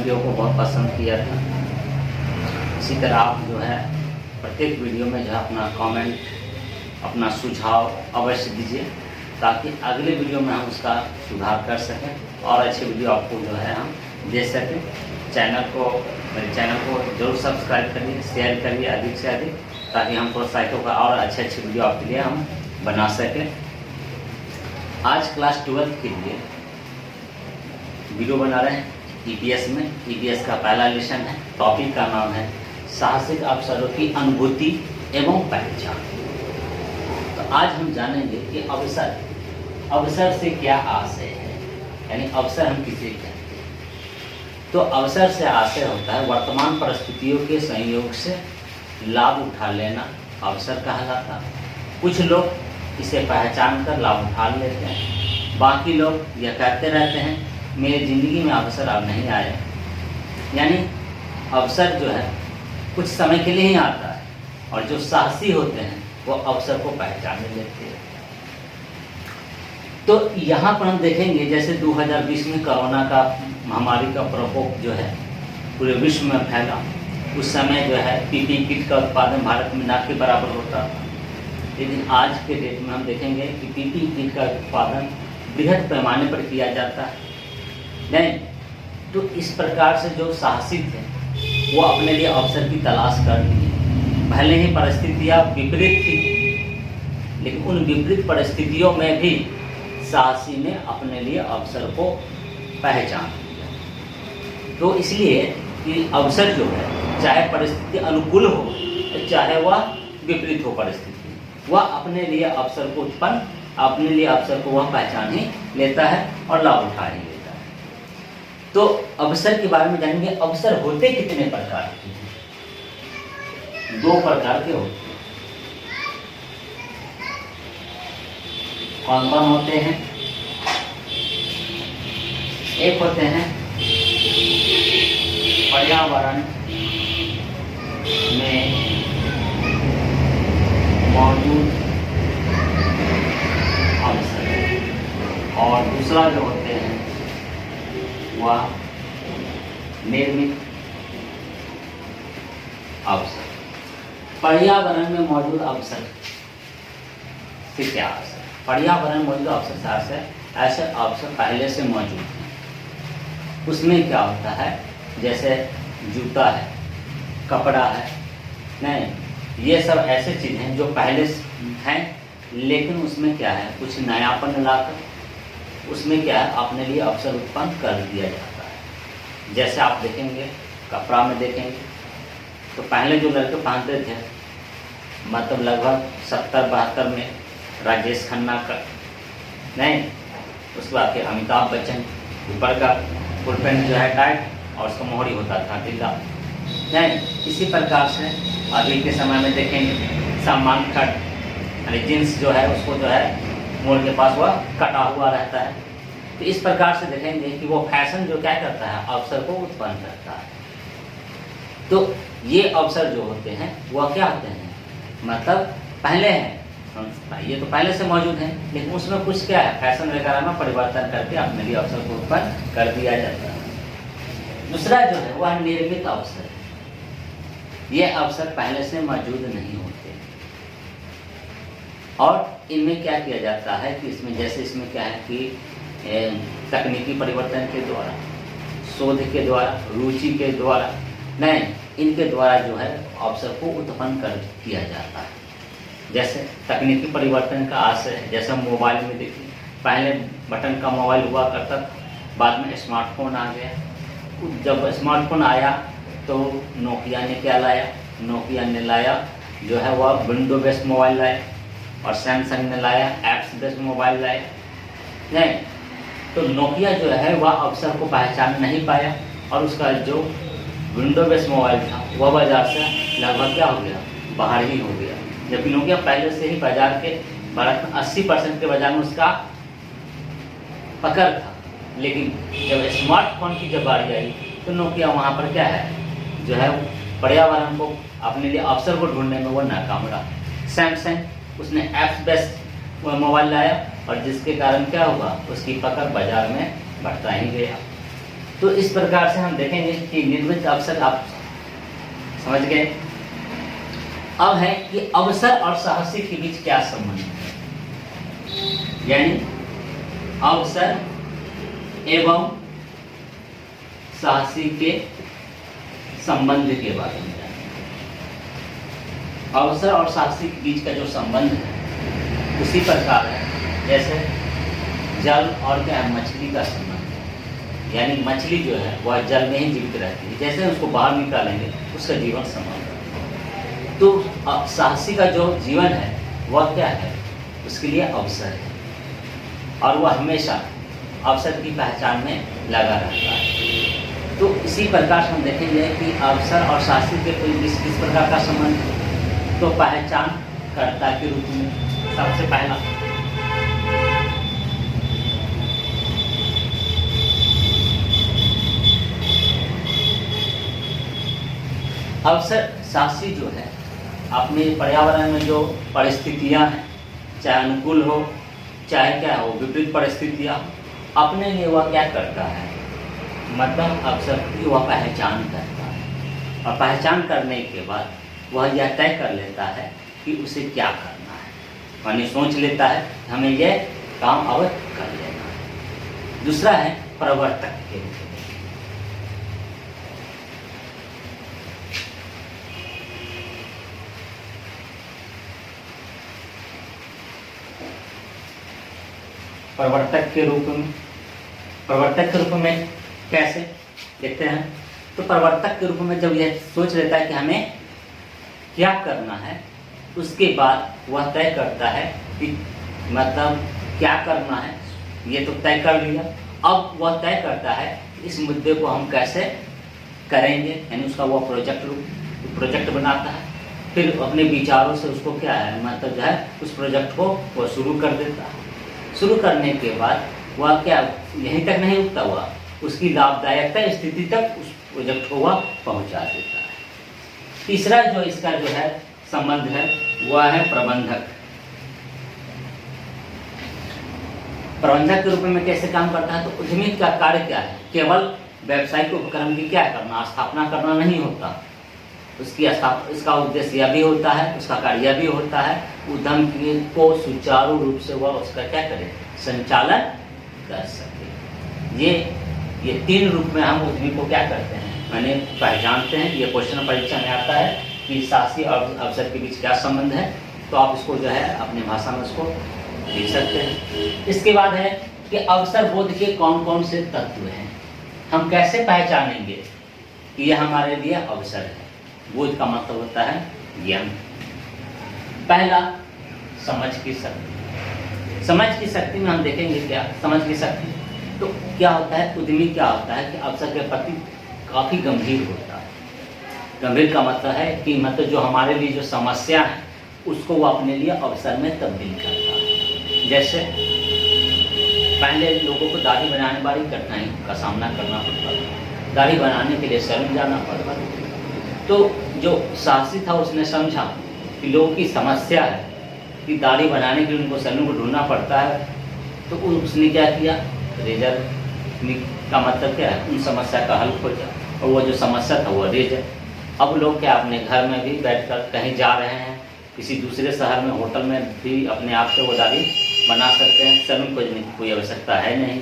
Video को बहुत पसंद किया था। इसी तरह आप जो है प्रत्येक वीडियो में जो है अपना कमेंट, अपना सुझाव अवश्य दीजिए, ताकि अगले वीडियो में हम उसका सुधार कर सकें और अच्छे वीडियो आपको जो है हम दे सकें। मेरे चैनल को जरूर सब्सक्राइब करिए, शेयर करिए अधिक से अधिक, ताकि हम प्रोत्साहित होकर और अच्छे अच्छे वीडियो आपके लिए हम बना सकें। आज क्लास 12 के लिए वीडियो बना रहे हैं ईपीएस में। ईपीएस का पहला लेसन है, टॉपिक का नाम है साहसिक अवसरों की अनुभूति एवं पहचान। तो आज हम जानेंगे कि अवसर से क्या आशय है, यानी अवसर हम किसे कहते हैं। तो अवसर से आशय होता है वर्तमान परिस्थितियों के संयोग से लाभ उठा लेना, अवसर कहलाता है। कुछ लोग इसे पहचान कर लाभ उठा लेते हैं, बाकी लोग यह कहते रहते हैं मेरी ज़िंदगी में अवसर अब नहीं आए। यानी अवसर जो है कुछ समय के लिए ही आता है, और जो साहसी होते हैं वो अवसर को पहचान लेते हैं। तो यहाँ पर हम देखेंगे जैसे 2020 में कोरोना का महामारी का प्रकोप जो है पूरे विश्व में फैला। उस समय जो है पीपीई किट का उत्पादन भारत में ना के बराबर होता था, लेकिन आज के डेट में हम देखेंगे कि पीपीई किट का उत्पादन बृहद पैमाने पर किया जाता है। नहीं तो इस प्रकार से जो साहसी थे वो अपने लिए अवसर की तलाश कर लिए। भले ही परिस्थितियाँ विपरीत थी, लेकिन उन विपरीत परिस्थितियों में भी साहसी ने अपने लिए अवसर को पहचान लिया। तो इसलिए कि अवसर जो है चाहे परिस्थिति अनुकूल हो चाहे वह विपरीत हो परिस्थिति, वह अपने लिए अवसर को अपने लिए अवसर को वह पहचान ही लेता है और लाभ उठा ही लेता है। तो अवसर के बारे में जानेंगे। अवसर होते कितने प्रकार के हैं? 2 प्रकार के होते हैं। कौन कौन होते हैं? एक होते हैं पर्यावरण में मौजूद अवसर, और दूसरा जो होते हैं वह निर्मित अवसर। पर्यावरण में मौजूद अवसर से क्या अवसर? पर्यावरण मौजूद अवसर से ऐसे अवसर पहले से मौजूद हैं। उसमें क्या होता है, जैसे जूता है, कपड़ा है, नहीं ये सब ऐसे चीज़ हैं जो पहले हैं, लेकिन उसमें क्या है कुछ नयापन लाकर उसमें क्या है अपने लिए अवसर उत्पन्न कर दिया जाता है। जैसे आप देखेंगे कपड़ा में देखेंगे तो पहले जो लड़के पहनते थे, मतलब लगभग 70-72 में राजेश खन्ना का, नहीं उसके बाद फिर अमिताभ बच्चन, ऊपर का फुल पैंट जो है टाइट और उसका मोहरी होता था ढीला। नहीं इसी प्रकार से अभी के समय में देखेंगे सलमान खान, यानी जींस जो है उसको जो है मोड़ के पास वह कटा हुआ रहता है। तो इस प्रकार से देखेंगे कि वो फैशन जो क्या करता है अवसर को उत्पन्न करता है। तो ये अवसर जो होते हैं वह क्या होते हैं, मतलब पहले हैं, ये तो पहले से मौजूद हैं, लेकिन उसमें कुछ क्या है फैशन वगैरह में परिवर्तन करके अपने लिए अवसर को उत्पन्न कर दिया जाता है। दूसरा जो है वह निर्मित अवसर है। ये अवसर पहले से मौजूद नहीं होते, और इनमें क्या किया जाता है कि इसमें क्या है कि तकनीकी परिवर्तन के द्वारा, शोध के द्वारा, रुचि के द्वारा, नहीं इनके द्वारा जो है अवसर को उत्पन्न कर किया जाता है। जैसे तकनीकी परिवर्तन का आशय है, जैसे हम मोबाइल में देखिए पहले बटन का मोबाइल हुआ करता था, बाद में स्मार्टफोन आ गया। जब स्मार्टफोन आया तो नोकिया ने क्या लाया, नोकिया ने लाया जो है वह विंडो बेस्ड मोबाइल लाया, और सैमसंग ने लाया एप्स बेस्ड मोबाइल लाया। नहीं तो नोकिया जो है वह अवसर को पहचान नहीं पाया, और उसका जो विंडो बेस्ड मोबाइल था वह बाजार से लगभग क्या हो गया, बाहर ही हो गया। जबकि नोकिया पहले से ही बाजार के भारत में 80% के बाजार में उसका पकड़ था, लेकिन जब स्मार्टफोन की जब बारी आई तो नोकिया वहाँ पर क्या है जो है पर्यावरण को अपने लिए अवसर को ढूंढने में वो नाकाम रहा। सैमसंग उसने ऐप्स बेस्ड मोबाइल लाया, और जिसके कारण क्या हुआ उसकी पकड़ बाजार में बढ़ता ही गया। तो इस प्रकार से हम देखेंगे कि निर्मित अवसर आप समझ गए। अब है कि अवसर और साहसी के बीच क्या संबंध है, यानी अवसर एवं साहसी के संबंध के बारे में जानेंगे। अवसर और साहसी के बीच का जो संबंध है उसी प्रकार है जैसे जल और क्या है, मछली का संबंध है। यानी मछली जो है वह जल में ही जीवित रहती है, जैसे उसको बाहर निकालेंगे उसका जीवन समाप्त है। तो साहसी का जो जीवन है वह क्या है, उसके लिए अवसर है और वह हमेशा अवसर की पहचान में लगा रहता है। तो इसी प्रकार से हम देखेंगे कि अवसर और साहसी के किस प्रकार का संबंध है। तो पहचान कर्ता के रूप में सबसे पहला अवसर साहसी जो है अपने पर्यावरण में जो परिस्थितियां हैं, चाहे अनुकूल हो चाहे क्या हो विपरीत परिस्थितियां, अपने लिए वह क्या करता है, मतलब अवसर की वह पहचान करता है और पहचान करने के बाद वह यह तय कर लेता है कि उसे क्या करना है, यानी सोच लेता है हमें यह काम अब कर लेना है। दूसरा है प्रवर्तक के रूप में। प्रवर्तक के रूप में कैसे देखते हैं, तो प्रवर्तक के रूप में जब यह सोच लेता है कि हमें क्या करना है, उसके बाद वह तय करता है कि मतलब क्या करना है, ये तो तय कर लिया। अब वह तय करता है इस मुद्दे को हम कैसे करेंगे, यानी उसका वह प्रोजेक्ट बनाता है। फिर अपने विचारों से उसको क्या है, मतलब जो है उस प्रोजेक्ट को वह शुरू कर देता है। शुरू करने के बाद वह क्या यहीं तक नहीं रुकता, हुआ उसकी लाभदायकता स्थिति तक उस प्रोजेक्ट को वह पहुंचा देता है। तीसरा जो इसका जो है संबंध है वह है प्रबंधक। प्रबंधक के रूप में कैसे काम करता है, तो उद्यमी का कार्य क्या है, केवल व्यावसायिक उपक्रम की क्या करना, स्थापना करना नहीं होता। इसका उद्देश्य यह भी होता है, उसका कार्य यह भी होता है उद्यम को सुचारू रूप से वह उसका क्या करे, संचालन कर सके। ये तीन रूप में हम उद्यमी को क्या करते हैं, मैंने पहचानते हैं। ये क्वेश्चन परीक्षा में आता है कि साहसी और अवसर के बीच क्या संबंध है, तो आप इसको जो है अपनी भाषा में उसको लिख सकते हैं। इसके बाद है कि अवसर बोध के कौन कौन से तत्व हैं, हम कैसे पहचानेंगे कि यह हमारे लिए अवसर है। बोध का मतलब होता है ज्ञान। पहला समझ की शक्ति। समझ की शक्ति में हम देखेंगे क्या समझ की शक्ति, तो क्या होता है, उद्यमी क्या होता है कि अवसर के प्रति काफ़ी गंभीर होता है। गंभीर का मतलब है कि मतलब जो हमारे लिए जो समस्या है उसको वो अपने लिए अवसर में तब्दील करता है। जैसे पहले लोगों को दाढ़ी बनाने वाली कठिनाई का सामना करना पड़ता था, दाढ़ी बनाने के लिए सैलून जाना पड़ता था। तो जो साहसी था उसने समझा कि लोगों की समस्या है कि दाढ़ी बनाने के लिए उनको सैलून को ढूंढना पड़ता है, तो उसने क्या किया, रेजर का मतलब क्या है, उन समस्या का हल खोजा और वो जो समस्या था वो रेजर। अब लोग क्या अपने घर में भी बैठकर कहीं जा रहे हैं, किसी दूसरे शहर में होटल में भी अपने आप से वो दाढ़ी बना सकते हैं, सैलून खोजने की कोई आवश्यकता है नहीं।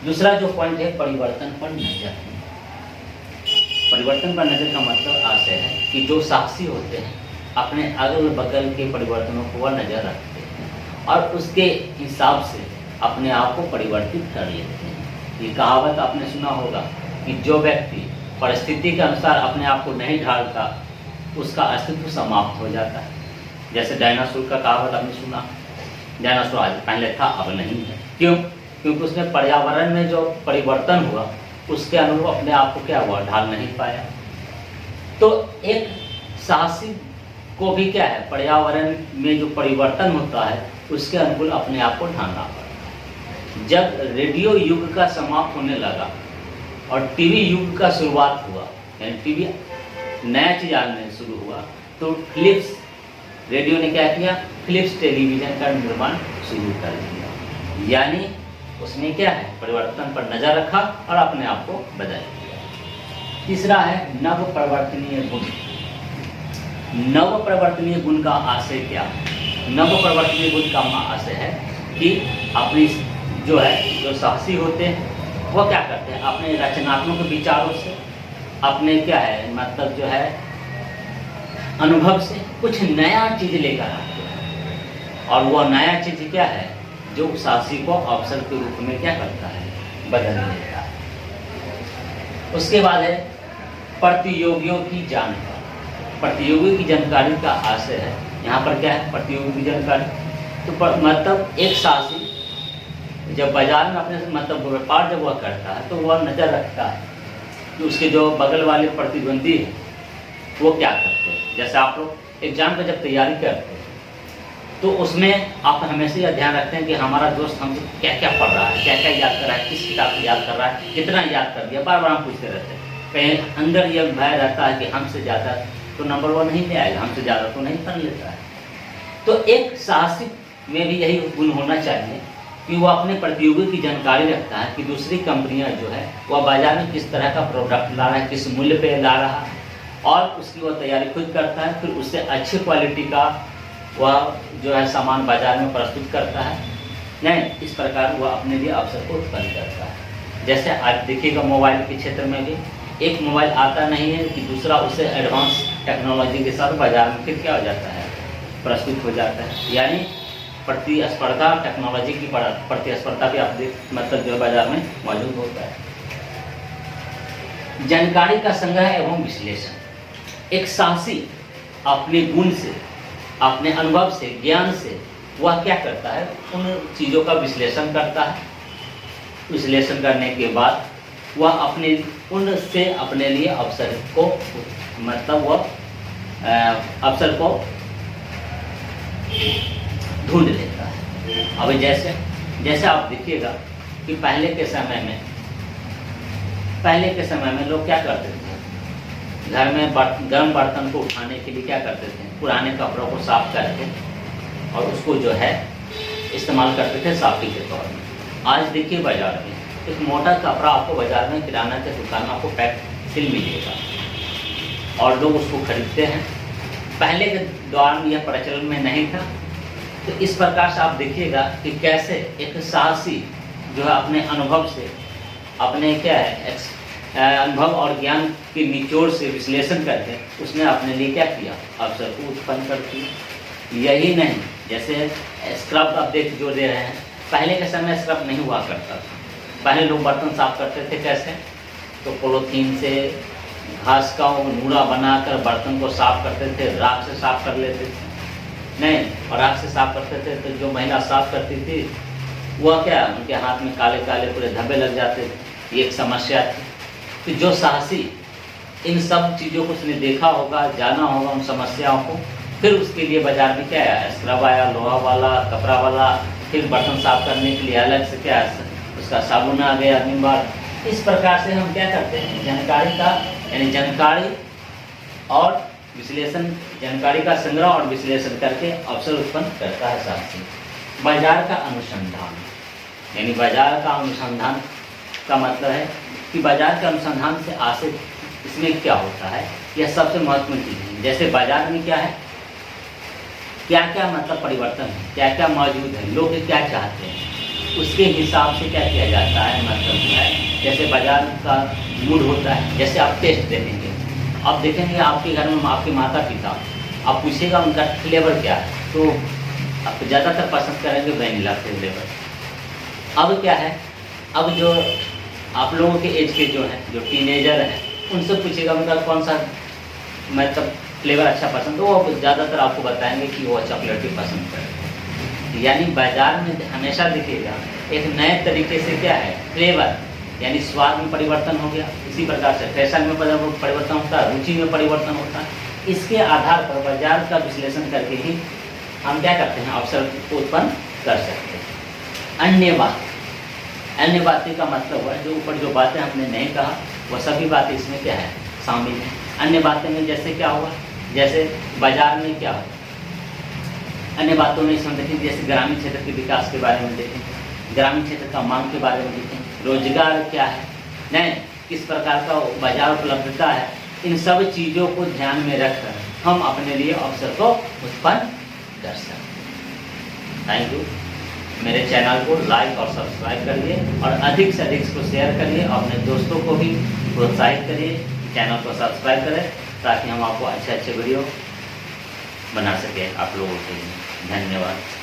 दूसरा जो पॉइंट है परिवर्तन पर नजर। परिवर्तन पर नजर का मतलब आशय है कि जो साहसी होते हैं अपने अगल बगल के परिवर्तनों को वह नजर रखते हैं और उसके हिसाब से अपने आप को परिवर्तित कर लेते हैं। ये कहावत आपने सुना होगा कि जो व्यक्ति परिस्थिति के अनुसार अपने आप को नहीं ढालता उसका अस्तित्व समाप्त हो जाता है। जैसे डायनासोर का कहावत आपने सुना, डायनासोर आज पहले था अब नहीं है। क्यों? क्योंकि उसने पर्यावरण में जो परिवर्तन हुआ उसके अनुरूप अपने आप को क्या हुआ, ढाल नहीं पाया। तो एक साहसी को भी क्या है, पर्यावरण में जो परिवर्तन होता है उसके अनुकूल अपने आप को ढालना पड़ता है। जब रेडियो युग का समाप्त होने लगा और टीवी युग का शुरुआत हुआ, यानी टीवी नया चीज आने शुरू हुआ, तो फिलिप्स रेडियो ने क्या किया, फिलिप्स टेलीविज़न का निर्माण शुरू कर दिया। यानी उसने क्या है, परिवर्तन पर नजर रखा और अपने आप को बदल दिया। तीसरा है नव परिवर्तनीय गुण। नव परिवर्तनीय गुण का आशय क्या है? नव परिवर्तनीय गुण का आशय है कि अपनी जो साहसी होते हैं वो क्या करते हैं, अपने रचनात्मक विचारों से, अपने क्या है मतलब जो है अनुभव से कुछ नया चीज लेकर आते हैं, और वो नया चीज क्या है जो साहसी को अवसर के रूप में क्या करता है, बदल देता है। उसके बाद है प्रतियोगियों की जानकारी। प्रतियोगी की जानकारी का आशय है, यहाँ पर क्या है, प्रतियोगी की जानकारी। तो मतलब एक साहसी जब बाजार में अपने मतलब व्यापार जब वह करता है तो वह नजर रखता है कि उसके जो बगल वाले प्रतिद्वंदी हैं वो क्या करते हैं। जैसे आप लोग एग्जाम का जब तैयारी करते हैं तो उसमें आप हमेशा यह ध्यान रखते हैं कि हमारा दोस्त हमसे क्या क्या पढ़ रहा है, क्या क्या याद कर रहा है, किस किताब से याद कर रहा है, कितना याद कर दिया, बार बार हम पूछते रहते हैं। कहीं अंदर यह भय रहता है कि हमसे ज़्यादा तो नंबर वो नहीं ले आएगा, हमसे ज़्यादा तो नहीं पढ़ लेता है। तो एक साहसी में भी यही गुण होना चाहिए कि वो अपने प्रतियोगी की जानकारी रखता है कि दूसरी कंपनियां जो है वह बाजार में किस तरह का प्रोडक्ट ला रहा है, किस मूल्य पे ला रहा है, और उसकी वह तैयारी खुद करता है। फिर उससे अच्छी क्वालिटी का वह जो है सामान बाजार में प्रस्तुत करता है। नहीं, इस प्रकार वह अपने लिए अवसर को उत्पन्न करता है। जैसे आज देखिएगा मोबाइल के क्षेत्र में भी एक मोबाइल आता नहीं है कि दूसरा उससे एडवांस टेक्नोलॉजी के साथ बाजार में फिर क्या हो जाता है, प्रस्तुत हो जाता है। यानी प्रतिस्पर्धा, टेक्नोलॉजी की प्रतिस्पर्धा भी आप मतलब जो बाजार में मौजूद होता है। जानकारी का संग्रह एवं विश्लेषण। एक साहसी अपने गुण से, अपने अनुभव से, ज्ञान से वह क्या करता है, उन चीज़ों का विश्लेषण करता है। विश्लेषण करने के बाद वह अपने उनसे अपने लिए अवसर को मतलब वह अवसर को ढूंढ लेता है। अब जैसे आप देखिएगा कि पहले के समय में लोग क्या करते थे, घर में गर्म बर्तन को उठाने के लिए क्या करते थे, पुराने कपड़ों को साफ करके और उसको जो है इस्तेमाल करते थे साफी के तौर में। आज देखिए बाजार में एक मोटा कपड़ा आपको बाजार में किराना के दुकान में आपको पैक सिल मिलेगा और लोग उसको खरीदते हैं। पहले के दौर में यह प्रचलन में नहीं था। तो इस प्रकार से आप देखिएगा कि कैसे एक साहसी जो है अपने अनुभव से, अपने क्या है अनुभव और ज्ञान के निचोड़ से विश्लेषण करके उसने अपने लिए क्या किया, अवसर को उत्पन्न कर दिया। यही नहीं, जैसे स्क्रब आप जो दे रहे हैं, पहले के समय स्क्रब नहीं हुआ करता था। पहले लोग बर्तन साफ करते थे कैसे, तो पॉलीथीन से घास का नूरा बनाकर बर्तन को साफ करते थे, राख से साफ कर लेते थे। नहीं, और राख से साफ करते थे तो जो महिला साफ करती थी वह क्या, उनके हाथ में काले काले पूरे धब्बे लग जाते थे। ये एक समस्या थी। तो जो साहसी इन सब चीज़ों को उसने देखा होगा, जाना होगा उन समस्याओं को, फिर उसके लिए बाजार में क्या आया, स्क्रब आया, लोहा वाला, कपड़ा वाला, फिर बर्तन साफ करने के लिए अलग से क्या उसका साबुन आ गया, विम बार। इस प्रकार से हम क्या करते हैं, जानकारी का यानी जानकारी और विश्लेषण, जानकारी का संग्रह और विश्लेषण करके अवसर उत्पन्न करता है साहसी। बाजार का अनुसंधान, यानी बाजार का अनुसंधान का मतलब है कि बाजार के अनुसंधान से आशय इसमें क्या होता है, यह सबसे महत्वपूर्ण चीज़ है। जैसे बाजार में क्या है, क्या क्या मतलब परिवर्तन है, क्या क्या मौजूद है, लोग क्या चाहते हैं, उसके हिसाब से क्या किया जाता है, मतलब जो है जैसे बाजार का मूड होता है। जैसे आप टेस्ट देखेंगे, आप देखेंगे आपके घर में आपके माता पिता, आप पूछेगा उनका फ्लेवर क्या है, तो आप ज़्यादातर पसंद करेंगे वैनिला फ्लेवर। अब क्या है, अब जो आप लोगों के एज के जो हैं, जो टीनेजर हैं, उनसे पूछेगा उनका कौन सा मतलब फ्लेवर अच्छा पसंद, तो वो ज़्यादातर आपको बताएंगे कि वो चॉकलेट ही पसंद करें। यानी बाजार में हमेशा देखिएगा एक नए तरीके से क्या है, फ्लेवर यानी स्वाद में परिवर्तन हो गया। इसी प्रकार से फैशन में परिवर्तन होता है, रुचि में परिवर्तन होता है। इसके आधार पर बाजार का विश्लेषण करके ही हम क्या करते हैं, अवसर को उत्पन्न कर सकते हैं। अन्य बातें का मतलब है जो ऊपर जो बातें हमने नहीं कहा वह सभी बातें इसमें क्या है, शामिल हैं। अन्य बातें में जैसे क्या हुआ, जैसे बाजार में क्या हो, अन्य बातों में इसमें देखें, जैसे ग्रामीण क्षेत्र के विकास के बारे में देखें, ग्रामीण क्षेत्र का मांग के बारे में लिखें, रोजगार क्या है, नहीं किस प्रकार का बाजार उपलब्धता है, इन सब चीज़ों को ध्यान में रखकर हम अपने लिए अवसर को उत्पन्न कर सकते हैं। Thank you. मेरे चैनल को लाइक और सब्सक्राइब करिए और अधिक से अधिक इसको शेयर करिए, अपने दोस्तों को भी प्रोत्साहित करिए, चैनल को सब्सक्राइब करें ताकि हम आपको अच्छे अच्छे वीडियो बना सकें आप लोगों के लिए। धन्यवाद।